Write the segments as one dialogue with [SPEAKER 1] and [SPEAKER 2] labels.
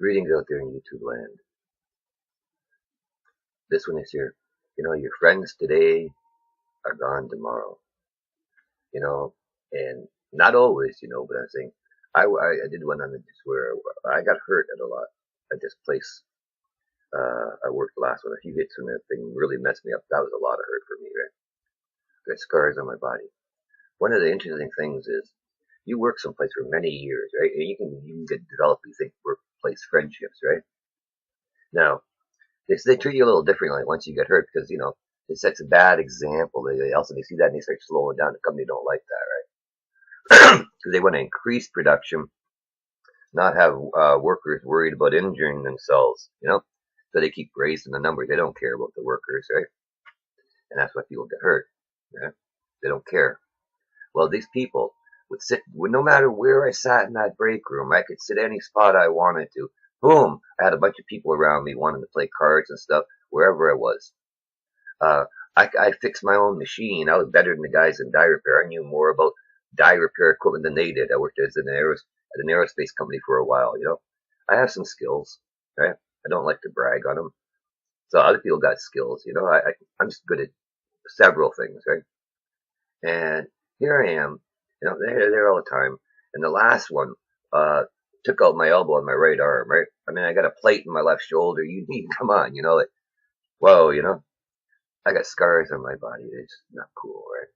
[SPEAKER 1] Greetings out there in YouTube land. This one is here. Your friends today are gone tomorrow. You know, and not always, but I'm saying I did one on this where I got hurt at a lot at this place. I worked last one. A few hits and that thing really messed me up. That was a lot of hurt for me, right? Got scars on my body. One of the interesting things is you work someplace for many years, right? And you can develop these workplace friendships, right? Now, they treat you a little differently once you get hurt because it sets a bad example. They also see that and they start slowing down. The company don't like that, right? Because they want to increase production, not have workers worried about injuring themselves. So they keep raising the numbers. They don't care about the workers, right? And that's why people get hurt. Yeah? They don't care. Well, these people would sit, no matter where I sat in that break room, I could sit any spot I wanted to. Boom! I had a bunch of people around me wanting to play cards and stuff wherever I was. I fixed my own machine. I was better than the guys in die repair. I knew more about die repair equipment than they did. I worked at an aerospace company for a while. I have some skills, right? I don't like to brag on them. So other people got skills. I'm just good at several things, right? And here I am, they're there all the time. And the last one, took out my elbow on my right arm, right? I mean, I got a plate in my left shoulder. You need, come on, like, whoa, I got scars on my body. It's not cool, right?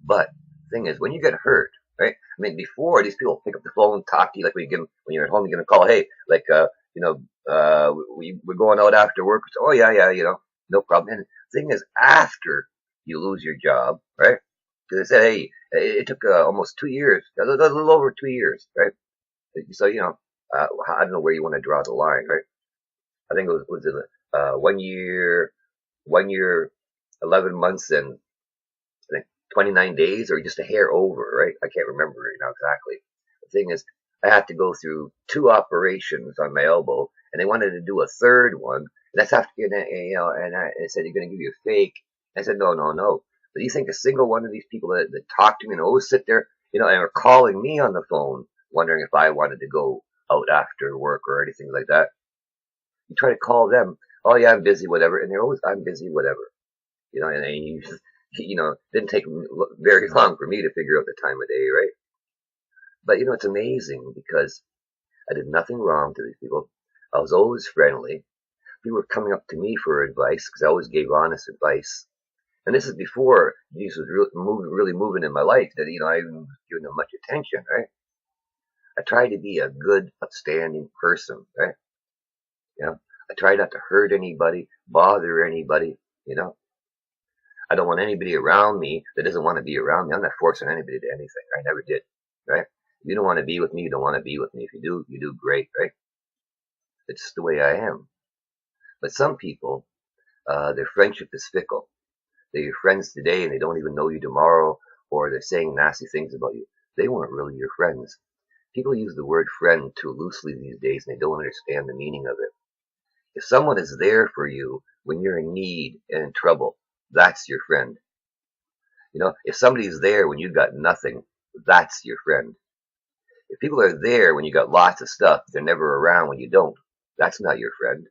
[SPEAKER 1] But the thing is, when you get hurt, right? I mean, before these people pick up the phone, talk to you like when you're at home, you give them a call. Hey, like, we're going out after work. So, oh yeah, no problem. And the thing is, after you lose your job, right? Because they said, hey, it took almost 2 years, a little over 2 years, right? So I don't know where you want to draw the line, right? I think was it 1 year, 11 months and I think 29 days or just a hair over, right? I can't remember right now exactly. The thing is, I had to go through 2 operations on my elbow and they wanted to do a third one. And that's after and I said, you're going to give you a fake. I said, no, no, no. But you think a single one of these people that talk to me and always sit there, and are calling me on the phone, wondering if I wanted to go out after work or anything like that. You try to call them, oh yeah, I'm busy, whatever, and they're always, I'm busy, whatever. And didn't take very long for me to figure out the time of day, right? But it's amazing because I did nothing wrong to these people. I was always friendly. People were coming up to me for advice because I always gave honest advice. And this is before Jesus was really moving in my life that, I wasn't giving them much attention, right? I tried to be a good, upstanding person, right? I try not to hurt anybody, bother anybody, I don't want anybody around me that doesn't want to be around me. I'm not forcing anybody to anything. I never did, right? If you don't want to be with me, you don't want to be with me. If you do, you do great, right? It's just the way I am. But some people, their friendship is fickle. They're your friends today and they don't even know you tomorrow, or they're saying nasty things about you. They weren't really your friends. People use the word friend too loosely these days and they don't understand the meaning of it. If someone is there for you when you're in need and in trouble, that's your friend. If somebody's there when you've got nothing, that's your friend. If people are there when you got lots of stuff, they're never around when you don't, that's not your friend.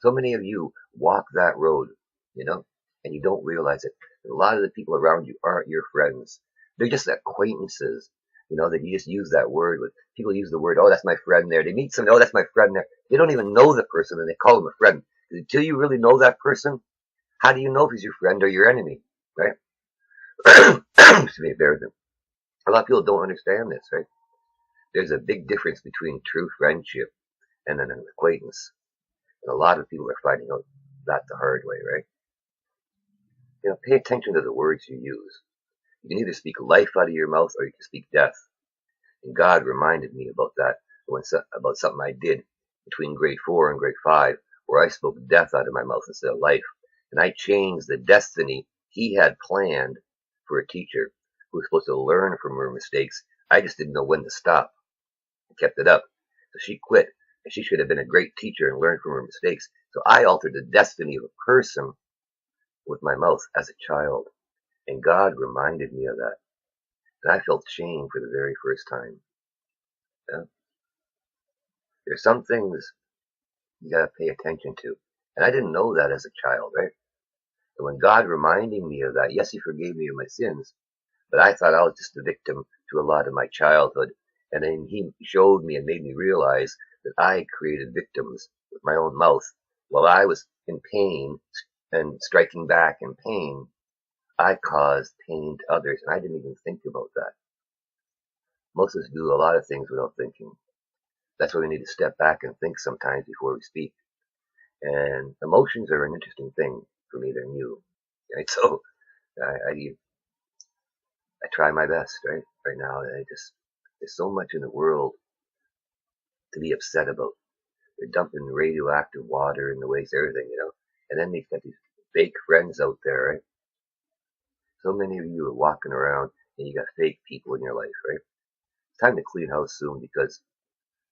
[SPEAKER 1] So many of you walk that road, and you don't realize it. A lot of the people around you aren't your friends. They're just acquaintances, that you just use that word with. People use the word, oh, that's my friend there. They meet somebody, oh, that's my friend there. They don't even know the person and they call them a friend. Until you really know that person, how do you know if he's your friend or your enemy, right? Excuse me, bear with me. A lot of people don't understand this, right? There's a big difference between true friendship and an acquaintance. And a lot of people are finding out that the hard way, right? Pay attention to the words you use. You can either speak life out of your mouth or you can speak death. And God reminded me about that, about something I did between grade 4 and grade 5, where I spoke death out of my mouth instead of life. And I changed the destiny He had planned for a teacher who was supposed to learn from her mistakes. I just didn't know when to stop. I kept it up. So she quit. And she should have been a great teacher and learned from her mistakes. So I altered the destiny of a person with my mouth as a child. And God reminded me of that. And I felt shame for the very first time. Yeah? There's some things you gotta pay attention to. And I didn't know that as a child, right? And when God reminded me of that, yes, He forgave me of my sins, but I thought I was just a victim to a lot of my childhood. And then He showed me and made me realize that I created victims with my own mouth. While I was in pain and striking back in pain, I caused pain to others, and I didn't even think about that. Most of us do a lot of things without thinking. That's why we need to step back and think sometimes before we speak. And emotions are an interesting thing for me. They're new, right? So I try my best, right now. And there's so much in the world to be upset about. They're dumping radioactive water in the waste, everything. And then they've got these fake friends out there, right? So many of you are walking around and you got fake people in your life, right? It's time to clean house soon because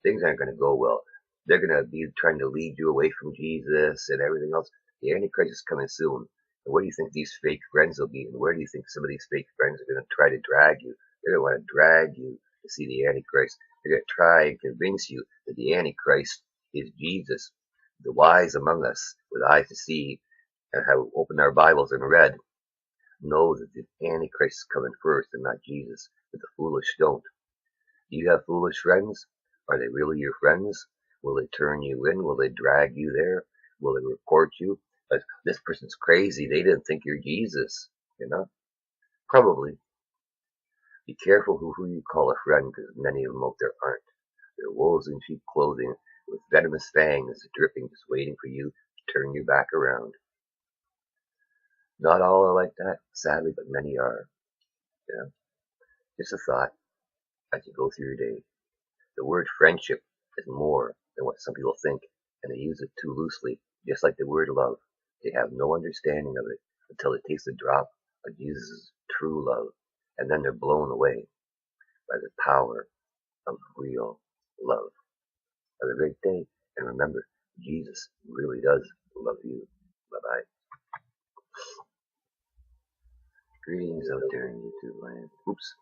[SPEAKER 1] things aren't going to go well. They're going to be trying to lead you away from Jesus and everything else. The Antichrist is coming soon. And where do you think these fake friends will be? And where do you think some of these fake friends are going to try to drag you? They're going to want to drag you to see the Antichrist. They're going to try and convince you that the Antichrist is Jesus. The wise among us, with eyes to see and have opened our Bibles and read, know that the Antichrist is coming first and not Jesus. But the foolish don't. Do you have foolish friends? Are they really your friends? Will they turn you in? Will they drag you there? Will they report you? But this person's crazy. They didn't think you're Jesus. Probably. Be careful who you call a friend, because many of them out there aren't. They're wolves in sheep clothing with venomous fangs dripping, just waiting for you to turn you back around. Not all are like that, sadly, but many are. Just a thought as you go through your day. The word friendship is more than what some people think, and they use it too loosely, just like the word love. They have no understanding of it until they taste a drop of Jesus' true love, and then they're blown away by the power of real love. Have a great day, and remember, Jesus really does love you. Bye-bye. Greetings out there in YouTube land. Oops.